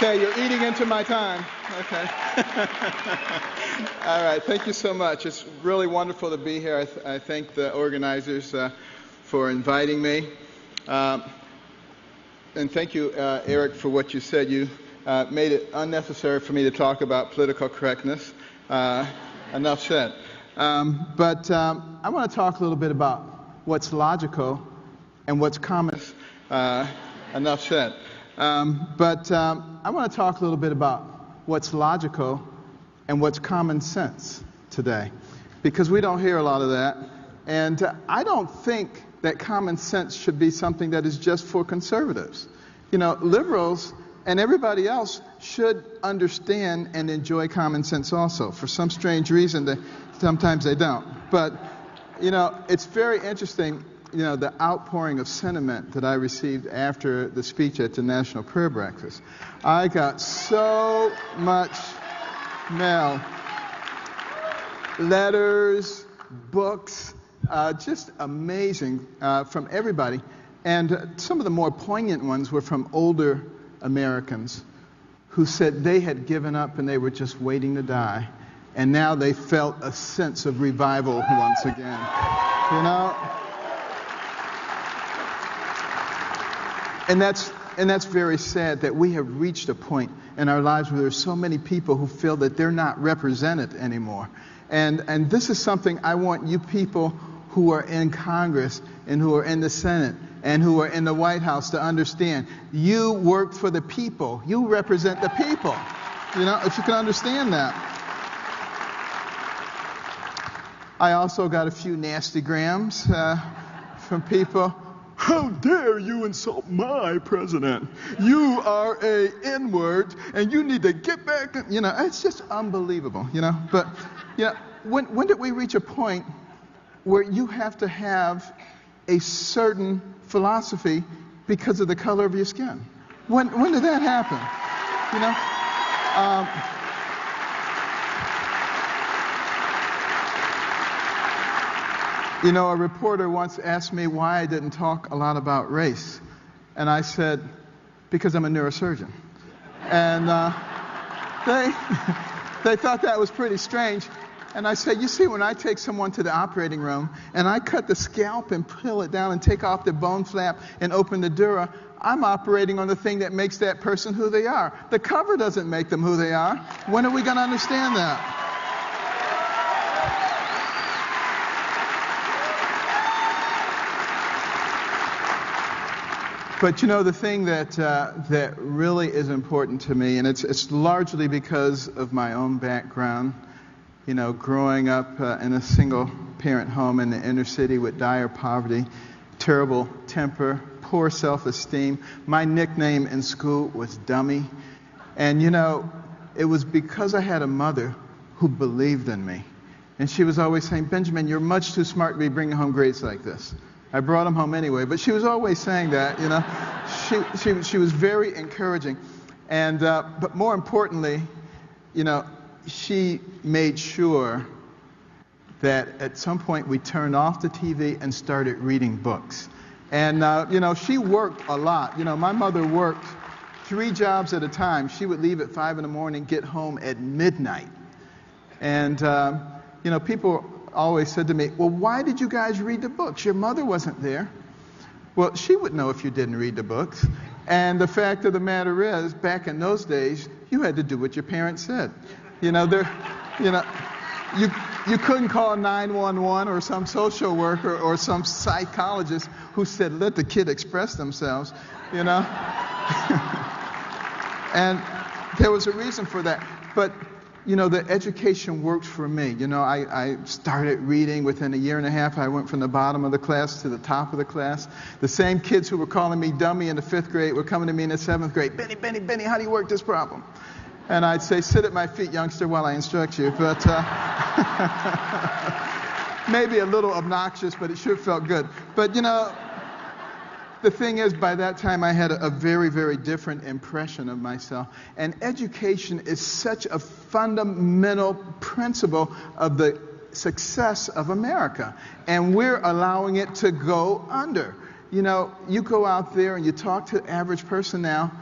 Okay, you're eating into my time. Okay. All right, thank you so much. It's really wonderful to be here. I thank the organizers for inviting me. And thank you, Eric, for what you said. You made it unnecessary for me to talk about political correctness. Enough said. But I want to talk a little bit about what's logical and what's common. Enough said. But I want to talk a little bit about what's logical and what's common sense today, because we don't hear a lot of that. And I don't think that common sense should be something that is just for conservatives. You know, liberals and everybody else should understand and enjoy common sense also. For some strange reason, sometimes they don't. But, you know, it's very interesting, you know, the outpouring of sentiment that I received after the speech at the National Prayer Breakfast. I got so much mail, letters, books, just amazing from everybody. And some of the more poignant ones were from older Americans who said they had given up and they were just waiting to die. And now they felt a sense of revival once again. You know? And that's very sad that we have reached a point in our lives where there's so many people who feel that they're not represented anymore. And this is something I want you people who are in Congress and who are in the Senate and who are in the White House to understand. You work for the people. You represent the people. You know, if you can understand that. I also got a few nasty grams from people. How dare you insult my president? You are a N-word, and you need to get back. You know, it's just unbelievable, you know. But, you know, when did we reach a point where you have to have a certain philosophy because of the color of your skin? When did that happen? You know? You know, a reporter once asked me why I didn't talk a lot about race. And I said, because I'm a neurosurgeon. And they thought that was pretty strange. And I said, you see, when I take someone to the operating room and I cut the scalp and peel it down and take off the bone flap and open the dura, I'm operating on the thing that makes that person who they are. The cover doesn't make them who they are. When are we going to understand that? But you know, the thing that really is important to me, and it's largely because of my own background, you know, growing up in a single-parent home in the inner city with dire poverty, terrible temper, poor self-esteem. My nickname in school was Dummy. And you know, it was because I had a mother who believed in me. And she was always saying, Benjamin, you're much too smart to be bringing home grades like this. I brought them home anyway, but she was always saying that, you know. She was very encouraging. And, but more importantly, you know, she made sure that at some point we turned off the TV and started reading books. And, you know, she worked a lot. You know, my mother worked 3 jobs at a time. She would leave at 5 in the morning, get home at midnight. And, you know, people always said to me, well, why did you guys read the books? Your mother wasn't there. Well, she would know if you didn't read the books. And the fact of the matter is, back in those days, you had to do what your parents said. You know, you couldn't call 911 or some social worker or some psychologist who said, let the kid express themselves, you know. And there was a reason for that. But you know, the education worked for me. You know, I started reading within a year and a half. I went from the bottom of the class to the top of the class. The same kids who were calling me dummy in the 5th grade were coming to me in the 7th grade. Benny, how do you work this problem? And I'd say, sit at my feet, youngster, while I instruct you. But maybe a little obnoxious, but it sure felt good. But, you know, the thing is, by that time, I had a very, very different impression of myself. And education is such a fundamental principle of the success of America. And we're allowing it to go under. You know, you go out there and you talk to the average person now,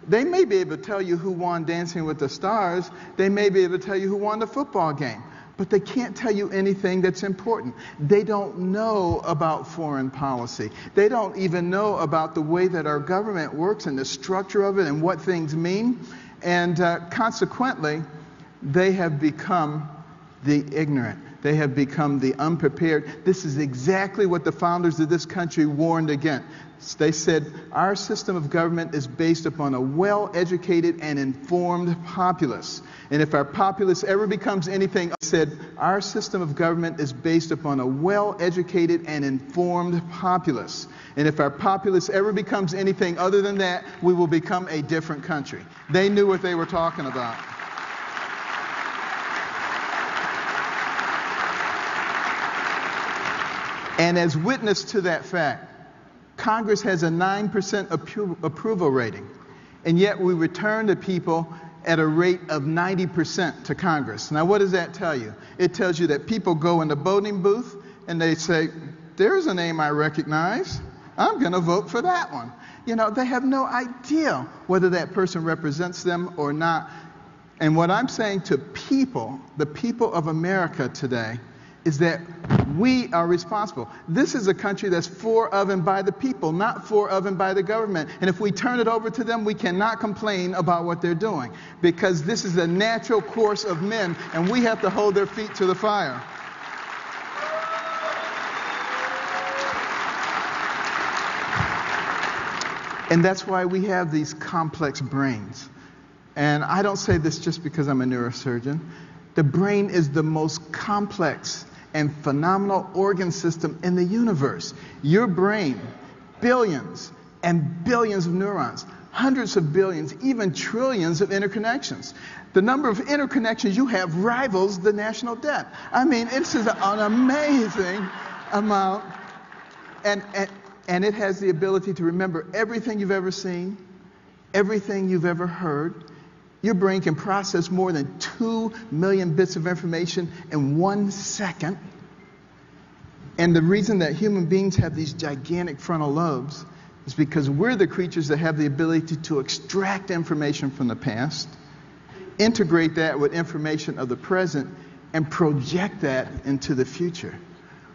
They may be able to tell you who won Dancing with the Stars. They may be able to tell you who won the football game. But they can't tell you anything that's important. They don't know about foreign policy. They don't even know about the way that our government works and the structure of it and what things mean. And consequently, they have become the ignorant. They have become the unprepared. This is exactly what the founders of this country warned against. They said, our system of government is based upon a well-educated and informed populace. And if our populace ever becomes anything, said, our system of government is based upon a well-educated and informed populace. And if our populace ever becomes anything other than that, we will become a different country. They knew what they were talking about. And as witness to that fact, Congress has a 9% approval rating, and yet we return the people at a rate of 90% to Congress. Now, what does that tell you? It tells you that people go in the voting booth and they say, there's a name I recognize. I'm going to vote for that one. You know, they have no idea whether that person represents them or not. And what I'm saying to people, the people of America today, is that we are responsible. This is a country that's for, of, and by the people, not for, of, and by the government. And if we turn it over to them, we cannot complain about what they're doing, because this is the natural course of men, and we have to hold their feet to the fire. And that's why we have these complex brains. And I don't say this just because I'm a neurosurgeon. The brain is the most complex and phenomenal organ system in the universe. Your brain, billions and billions of neurons, hundreds of billions, even trillions of interconnections. The number of interconnections you have rivals the national debt. I mean, it's an amazing amount. And it has the ability to remember everything you've ever seen, everything you've ever heard. Your brain can process more than 2 million bits of information in 1 second. And the reason that human beings have these gigantic frontal lobes is because we're the creatures that have the ability to extract information from the past, integrate that with information of the present, and project that into the future.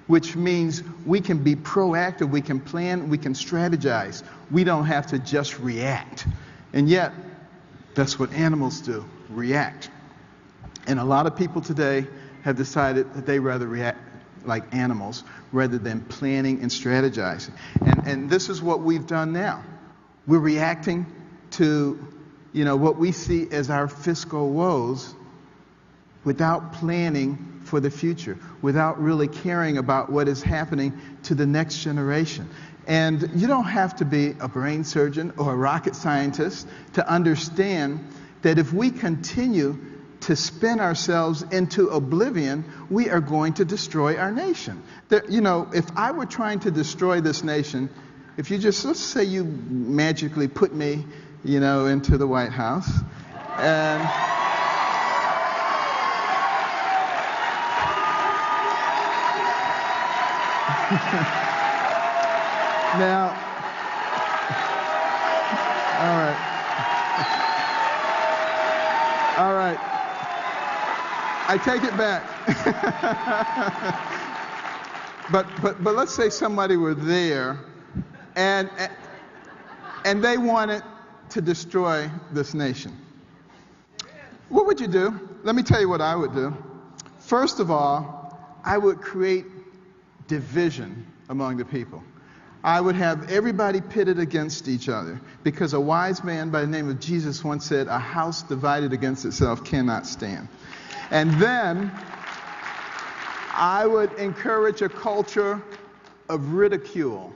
Which means we can be proactive, we can plan, we can strategize. We don't have to just react. And yet, that's what animals do, react. And a lot of people today have decided that they rather react like animals rather than planning and strategizing. And this is what we've done now. We're reacting to, what we see as our fiscal woes without planning for the future, without really caring about what is happening to the next generation. And you don't have to be a brain surgeon or a rocket scientist to understand that if we continue to spin ourselves into oblivion, we are going to destroy our nation. If I were trying to destroy this nation, if you just, let's say you magically put me, into the White House, and now, all right, I take it back. but let's say somebody were there, and they wanted to destroy this nation. What would you do? Let me tell you what I would do. First of all, I would create division among the people. I would have everybody pitted against each other, because a wise man by the name of Jesus once said, a house divided against itself cannot stand. And then I would encourage a culture of ridicule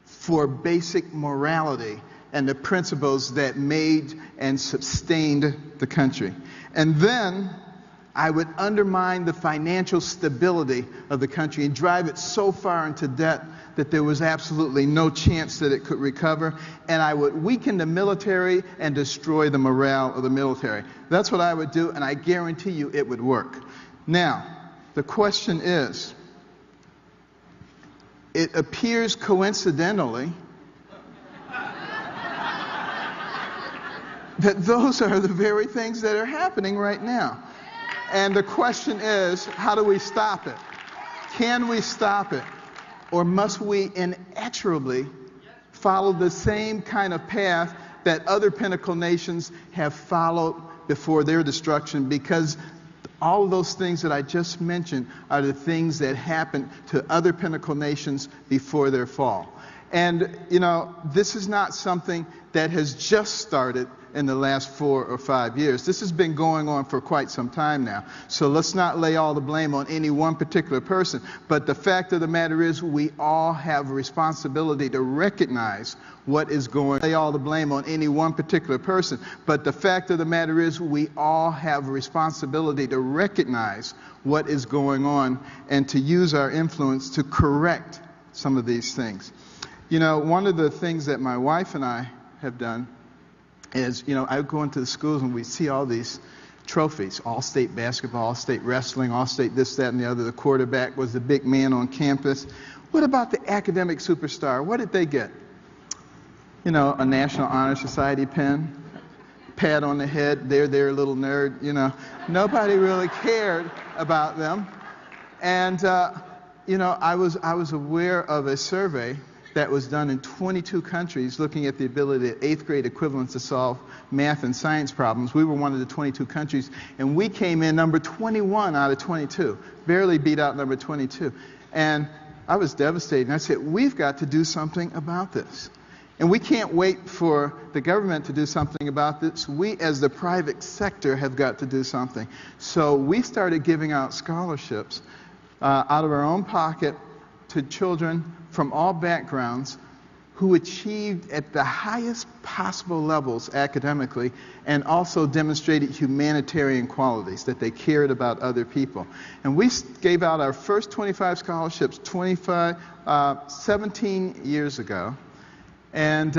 for basic morality and the principles that made and sustained the country. And then I would undermine the financial stability of the country and drive it so far into debt that there was absolutely no chance that it could recover. And I would weaken the military and destroy the morale of the military. That's what I would do, and I guarantee you it would work. Now, the question is, it appears coincidentally that those are the very things that are happening right now. And the question is, how do we stop it? Can we stop it? Or must we inexorably follow the same kind of path that other pinnacle nations have followed before their destruction? Because all of those things that I just mentioned are the things that happened to other pinnacle nations before their fall. And, you know, this is not something that has just started in the last 4 or 5 years. This has been going on for quite some time now. So let's not lay all the blame on any one particular person. But the fact of the matter is, we all have a responsibility to recognize what is going on. Lay all the blame on any one particular person. But the fact of the matter is, we all have a responsibility to recognize what is going on and to use our influence to correct some of these things. You know, one of the things that my wife and I have done is, you know, I go into the schools and we see all these trophies, all-state basketball, all-state wrestling, all-state this, that, and the other. The quarterback was the big man on campus. What about the academic superstar? What did they get? You know, a National Honor Society pin, pat on the head, there, little nerd, you know. Nobody really cared about them. And, you know, I was aware of a survey that was done in 22 countries looking at the ability of 8th grade equivalents to solve math and science problems. We were one of the 22 countries, and we came in number 21 out of 22, barely beat out number 22. And I was devastated, and I said, we've got to do something about this. And we can't wait for the government to do something about this. We, as the private sector, have got to do something. So we started giving out scholarships out of our own pocket to children from all backgrounds who achieved at the highest possible levels academically and also demonstrated humanitarian qualities, that they cared about other people. And we gave out our first 25 scholarships 17 years ago, and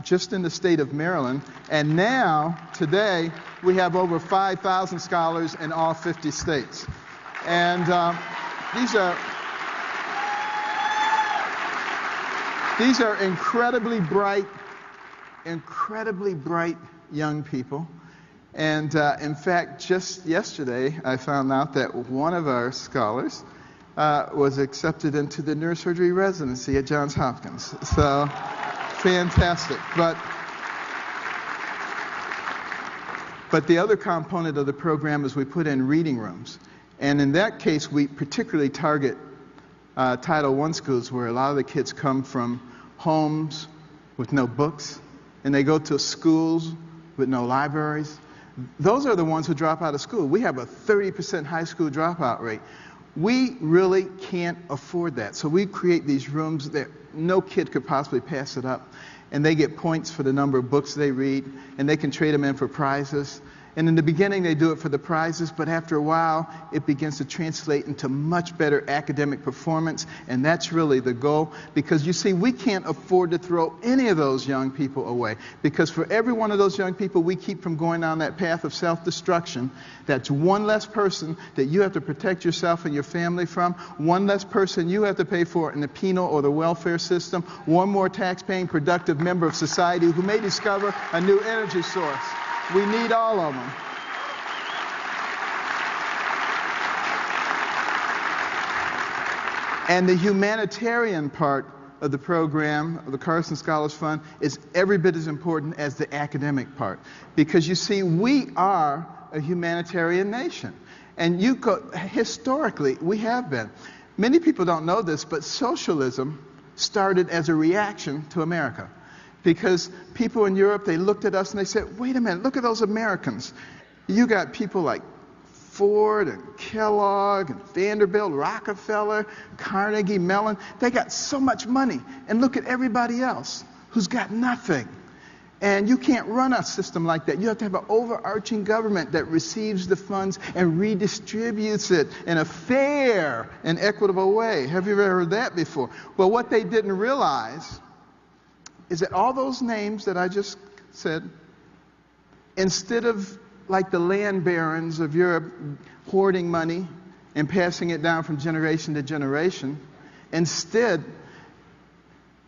just in the state of Maryland. And now, today, we have over 5,000 scholars in all 50 states. And these are incredibly bright young people. And in fact, just yesterday, I found out that one of our scholars was accepted into the neurosurgery residency at Johns Hopkins. So, fantastic. But the other component of the program is we put in reading rooms. And in that case, we particularly target Title I schools, where a lot of the kids come from homes with no books, and they go to schools with no libraries. Those are the ones who drop out of school. We have a 30% high school dropout rate. We really can't afford that. So we create these rooms that no kid could possibly pass it up. And they get points for the number of books they read, and they can trade them in for prizes. And in the beginning, they do it for the prizes, but after a while, it begins to translate into much better academic performance, and that's really the goal. Because you see, we can't afford to throw any of those young people away, because for every one of those young people we keep from going down that path of self-destruction, that's one less person that you have to protect yourself and your family from, one less person you have to pay for in the penal or the welfare system, one more tax-paying, productive member of society who may discover a new energy source. We need all of them. And the humanitarian part of the program, of the Carson Scholars Fund, is every bit as important as the academic part. Because you see, we are a humanitarian nation. And historically, we have been. Many people don't know this, but socialism started as a reaction to America. Because people in Europe, they looked at us and they said, wait a minute, look at those Americans. You got people like Ford and Kellogg and Vanderbilt, Rockefeller, Carnegie Mellon. They got so much money. And look at everybody else who's got nothing. And you can't run a system like that. You have to have an overarching government that receives the funds and redistributes it in a fair and equitable way. Have you ever heard that before? Well, what they didn't realize is that all those names that I just said, instead of like the land barons of Europe hoarding money and passing it down from generation to generation, instead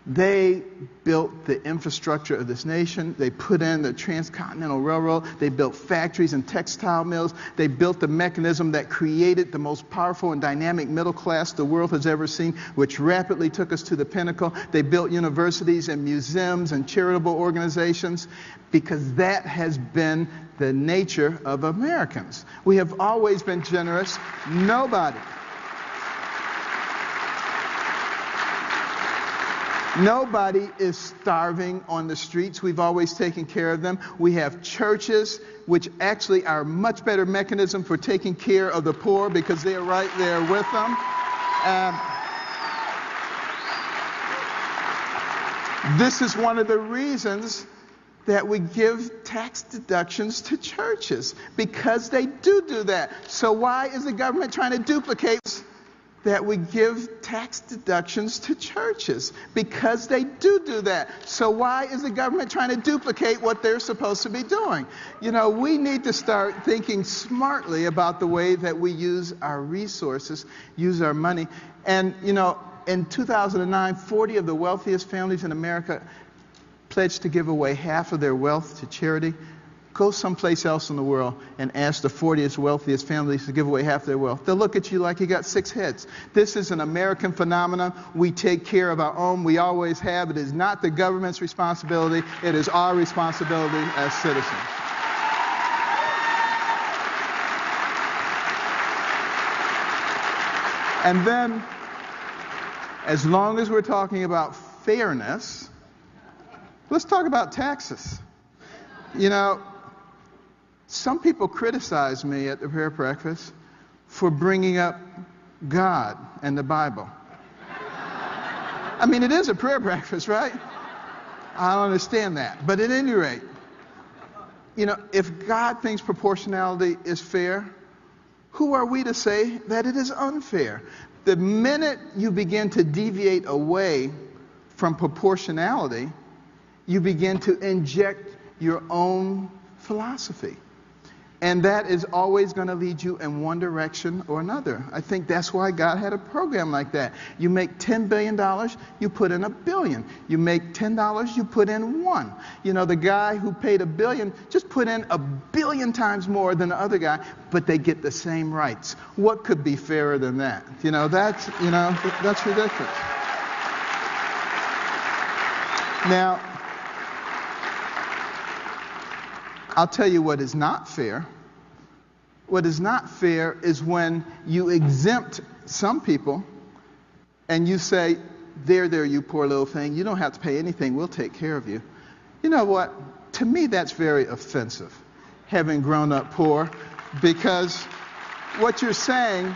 They built the infrastructure of this nation. They put in the transcontinental railroad. They built factories and textile mills. They built the mechanism that created the most powerful and dynamic middle class the world has ever seen, which rapidly took us to the pinnacle. They built universities and museums and charitable organizations, because that has been the nature of Americans. We have always been generous. Nobody is starving on the streets. We've always taken care of them. We have churches, which actually are a much better mechanism for taking care of the poor, because they are right there with them. This is one of the reasons that we give tax deductions to churches, because they do that. So why is the government trying to duplicate that we give tax deductions to churches? Because they do that. So why is the government trying to duplicate what they're supposed to be doing? You know, we need to start thinking smartly about the way that we use our resources, use our money. And, you know, in 2009, 40 of the wealthiest families in America pledged to give away half of their wealth to charity. Go someplace else in the world and ask the 40th wealthiest families to give away half their wealth. They'll look at you like you got 6 heads. This is an American phenomenon. We take care of our own. We always have. It is not the government's responsibility. It is our responsibility as citizens. And then, as long as we're talking about fairness, let's talk about taxes. You know, some people criticize me at the prayer breakfast for bringing up God and the Bible. I mean, it is a prayer breakfast, right? I don't understand that. But at any rate, you know, if God thinks proportionality is fair, who are we to say that it is unfair? The minute you begin to deviate away from proportionality, you begin to inject your own philosophy. And that is always going to lead you in one direction or another. I think that's why God had a program like that. You make $10 billion, you put in $1 billion. You make $10, you put in 1. You know, the guy who paid $1 billion just put in 1 billion times more than the other guy, but they get the same rights. What could be fairer than that? That's ridiculous. Now, I'll tell you what is not fair. What is not fair is when you exempt some people and you say, there, you poor little thing. You don't have to pay anything. We'll take care of you. You know what? To me, that's very offensive, having grown up poor, because what you're saying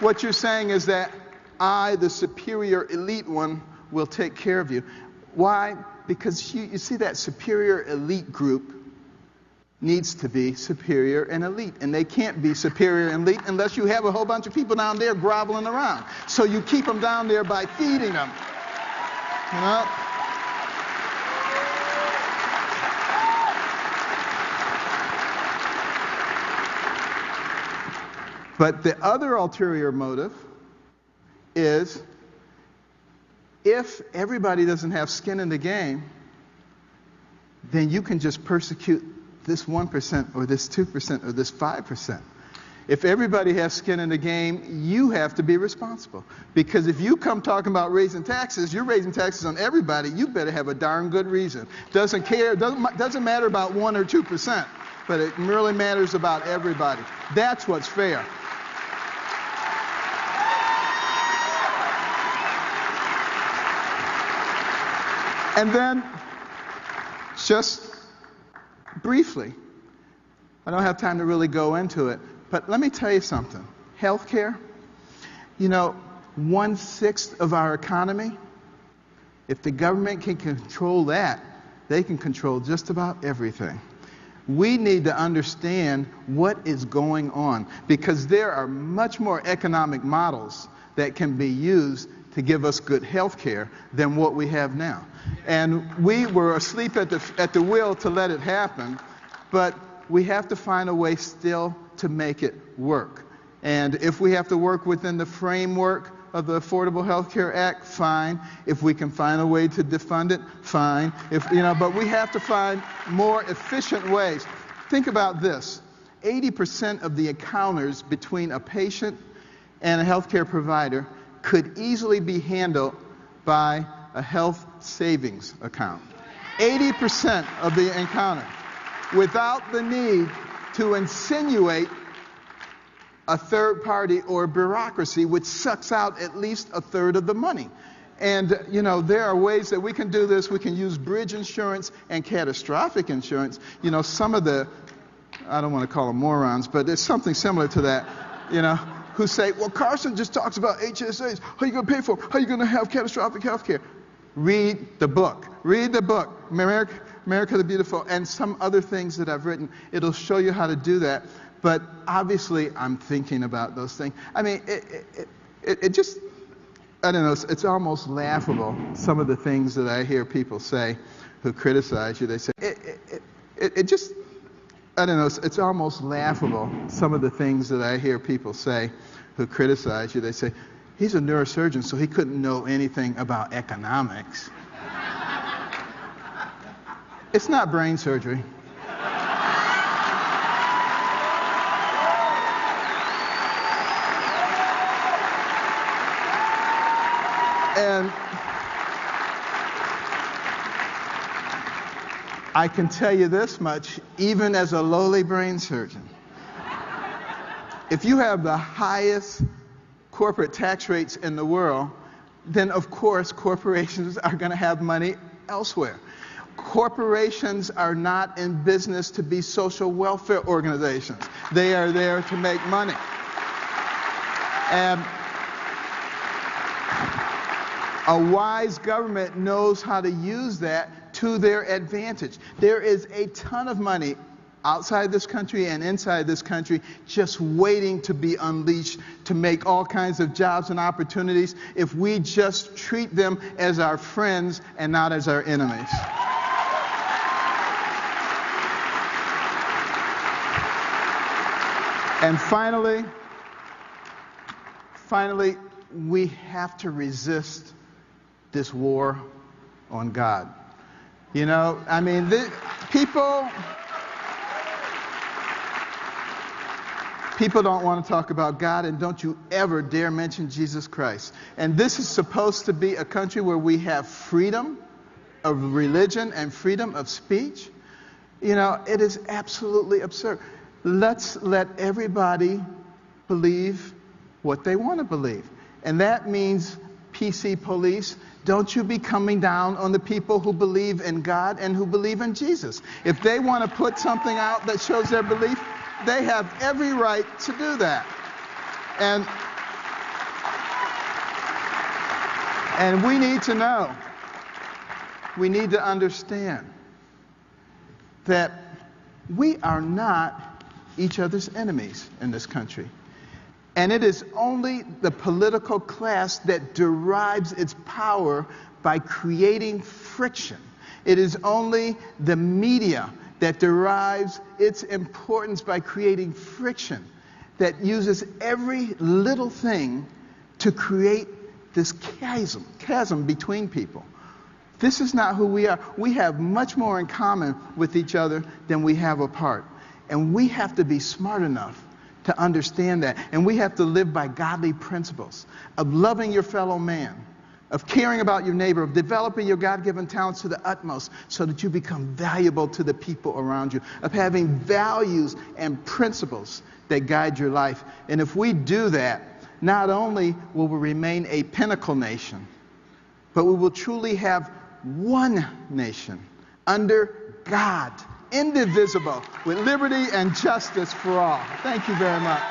is that I, the superior elite one, will take care of you. Why? Because you see, that superior elite group needs to be superior and elite. And they can't be superior and elite unless you have a whole bunch of people down there groveling around. So you keep them down there by feeding them. You know? But the other ulterior motive is, if everybody doesn't have skin in the game, then you can just persecute this 1% or this 2% or this 5%. If everybody has skin in the game, you have to be responsible. Because if you come talking about raising taxes, you're raising taxes on everybody, you better have a darn good reason. Doesn't matter about 1 or 2%, but it really matters about everybody. That's what's fair. And then, just briefly, I don't have time to really go into it, but let me tell you something. Healthcare, 1/6 of our economy, if the government can control that, they can control just about everything. We need to understand what is going on, because there are much more economic models that can be used to give us good health care than what we have now. And we were asleep at the wheel to let it happen, but we have to find a way still to make it work. And if we have to work within the framework of the Affordable Health Care Act, fine. If we can find a way to defund it, fine. But we have to find more efficient ways. Think about this. 80% of the encounters between a patient and a healthcare provider could easily be handled by a health savings account. 80% of the encounter, without the need to insinuate a third party or bureaucracy, which sucks out at least a third of the money. And, there are ways that we can do this. We can use bridge insurance and catastrophic insurance. Some of the, I don't want to call them morons, but there's something similar to that, who say, well, Carson just talks about HSAs. How are you going to pay for them? How are you going to have catastrophic health care? Read the book. Read the book, America the Beautiful, and some other things that I've written. It'll show you how to do that. But obviously, I'm thinking about those things. I mean, it just, I don't know, it's almost laughable, some of the things that I hear people say who criticize you. They say, I don't know, it's almost laughable, some of the things that I hear people say who criticize you. They say, he's a neurosurgeon, so he couldn't know anything about economics. It's not brain surgery. And I can tell you this much, even as a lowly brain surgeon. If you have the highest corporate tax rates in the world, then of course corporations are going to have money elsewhere. Corporations are not in business to be social welfare organizations. They are there to make money. And a wise government knows how to use that to their advantage. There is a ton of money outside this country and inside this country just waiting to be unleashed to make all kinds of jobs and opportunities if we just treat them as our friends and not as our enemies. And finally, we have to resist this war on God. I mean, people don't want to talk about God, and don't you ever dare mention Jesus Christ. And this is supposed to be a country where we have freedom of religion and freedom of speech. It is absolutely absurd. Let's let everybody believe what they want to believe. And that means PC police. Don't you be coming down on the people who believe in God and who believe in Jesus. If they want to put something out that shows their belief, they have every right to do that. And we need to know, we need to understand that we are not each other's enemies in this country. And it is only the political class that derives its power by creating friction. It is only the media that derives its importance by creating friction, that uses every little thing to create this chasm between people. This is not who we are. We have much more in common with each other than we have apart. And we have to be smart enough to understand that. And we have to live by godly principles of loving your fellow man, of caring about your neighbor, of developing your God-given talents to the utmost so that you become valuable to the people around you, of having values and principles that guide your life. And if we do that, not only will we remain a pinnacle nation, but we will truly have one nation under God, indivisible, with liberty and justice for all. Thank you very much.